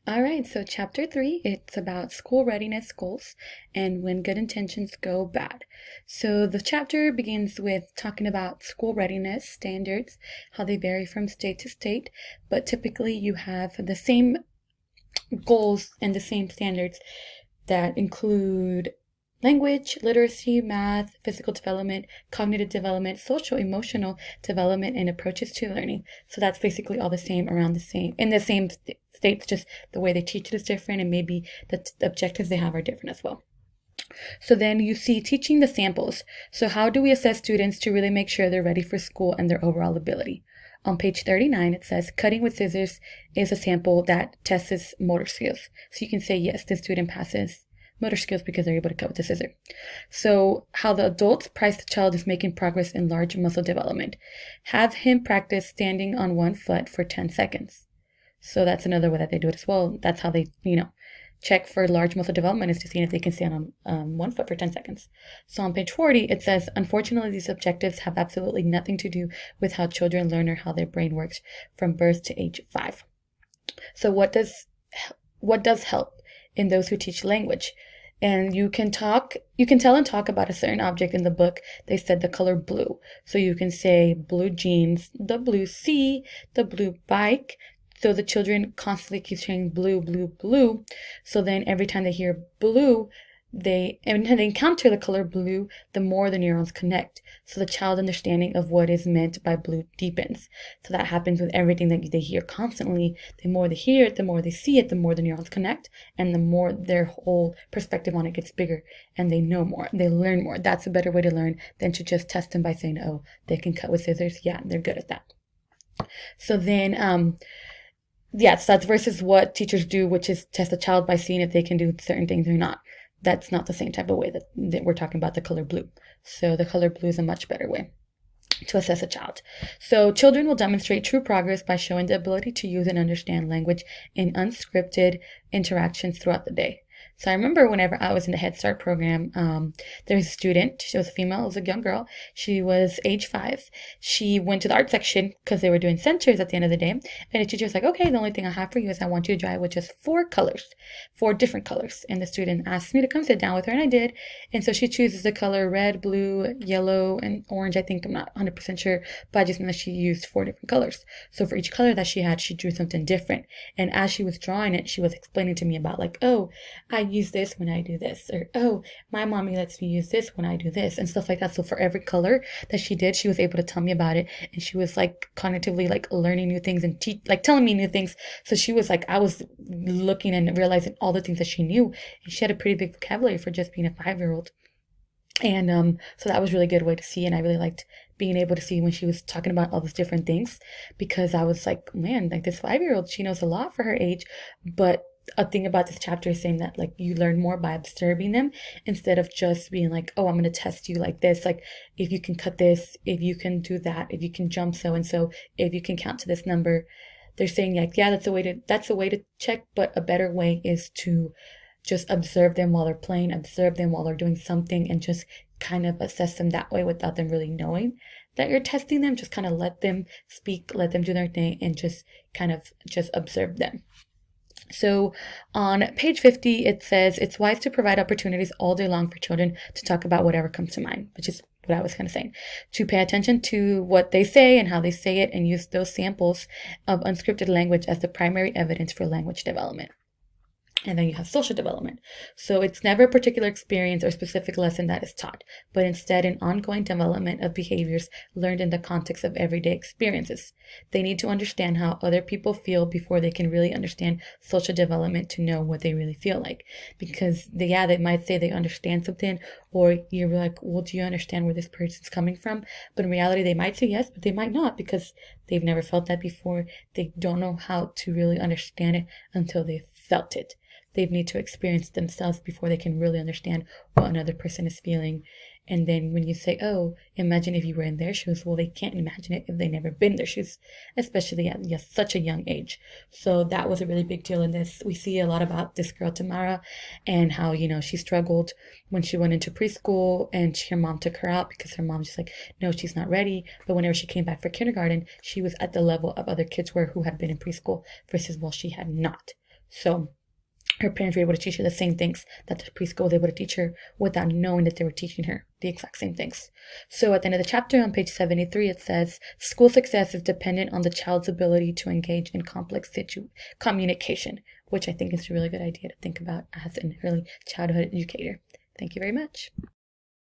All right, so chapter 3, it's about school readiness goals and when good intentions go bad. So the chapter begins with talking about school readiness standards, how they vary from state to state, but typically you have the same goals and the same standards that include language, literacy, math, physical development, cognitive development, social emotional development, and approaches to learning. So that's basically all the same around the same in the same states, just the way they teach it is different, and maybe the objectives they have are different as well. So then you see teaching the samples. So how do we assess students to really make sure they're ready for school and their overall ability? On page 39, it says cutting with scissors is a sample that tests motor skills. So you can say, yes, the student passes motor skills because they're able to cut with the scissor. So how the adults price the child is making progress in large muscle development. Have him practice standing on one foot for 10 seconds. So that's another way that they do it as well. That's how they, check for large muscle development, is to see if they can stand on one foot for 10 seconds. So on page 40, it says, unfortunately, these objectives have absolutely nothing to do with how children learn or how their brain works from birth to age 5. So what does help in those who teach language? And you can tell and talk about a certain object in the book. They said the color blue. So you can say blue jeans, the blue sea, the blue bike. So the children constantly keep saying blue, blue, blue. So then every time they hear blue, they encounter the color blue, the more the neurons connect. So the child's understanding of what is meant by blue deepens. So that happens with everything that they hear constantly. The more they hear it, the more they see it, the more the neurons connect, and the more their whole perspective on it gets bigger, and they know more, they learn more. That's a better way to learn than to just test them by saying, oh, they can cut with scissors. Yeah, they're good at that. So then, yes, that's versus what teachers do, which is test a child by seeing if they can do certain things or not. That's not the same type of way that we're talking about the color blue. So the color blue is a much better way to assess a child. So children will demonstrate true progress by showing the ability to use and understand language in unscripted interactions throughout the day. So I remember whenever I was in the Head Start program, there was a student. She was a female. It was a young girl. She was age 5. She went to the art section because they were doing centers at the end of the day. And the teacher was like, okay, the only thing I have for you is I want you to draw with just 4 colors, 4 different colors. And the student asked me to come sit down with her, and I did. And so she chooses the color red, blue, yellow, and orange. I think, I'm not 100% sure, but I just know that she used 4 different colors. So for each color that she had, she drew something different. And as she was drawing it, she was explaining to me about like, oh, I use this when I do this, or oh, my mommy lets me use this when I do this, and stuff like that. So for every color that she did, she was able to tell me about it, and she was like cognitively like learning new things and telling me new things. So she was like, I was looking and realizing all the things that she knew, and she had a pretty big vocabulary for just being a 5-year-old. And so that was a really good way to see, and I really liked being able to see when she was talking about all these different things, because I was like, man, like this 5-year-old, she knows a lot for her age. But a thing about this chapter is saying that like you learn more by observing them instead of just being like, oh, I'm going to test you like this, like if you can cut this, if you can do that, if you can jump so and so, if you can count to this number. They're saying like, yeah, that's a way to check, but a better way is to just observe them while they're playing, observe them while they're doing something, and just kind of assess them that way without them really knowing that you're testing them. Just kind of let them speak, let them do their thing, and just kind of just observe them. So on page 50, it says it's wise to provide opportunities all day long for children to talk about whatever comes to mind, which is what I was kind of saying, to pay attention to what they say and how they say it, and use those samples of unscripted language as the primary evidence for language development. And then you have social development. So it's never a particular experience or specific lesson that is taught, but instead an ongoing development of behaviors learned in the context of everyday experiences. They need to understand how other people feel before they can really understand social development to know what they really feel like. Because they might say they understand something, or you're like, well, do you understand where this person's coming from? But in reality, they might say yes, but they might not, because they've never felt that before. They don't know how to really understand it until they've felt it. They need to experience themselves before they can really understand what another person is feeling. And then when you say, oh, imagine if you were in their shoes, well, they can't imagine it if they've never been in their shoes, especially at such a young age. So that was a really big deal in this. We see a lot about this girl, Tamara, and how, she struggled when she went into preschool, and her mom took her out because her mom just like, no, she's not ready. But whenever she came back for kindergarten, she was at the level of other kids who had been in preschool versus, well, she had not. So her parents were able to teach her the same things that the preschool was able to teach her without knowing that they were teaching her the exact same things. So at the end of the chapter on page 73, it says, school success is dependent on the child's ability to engage in complex communication, which I think is a really good idea to think about as an early childhood educator. Thank you very much.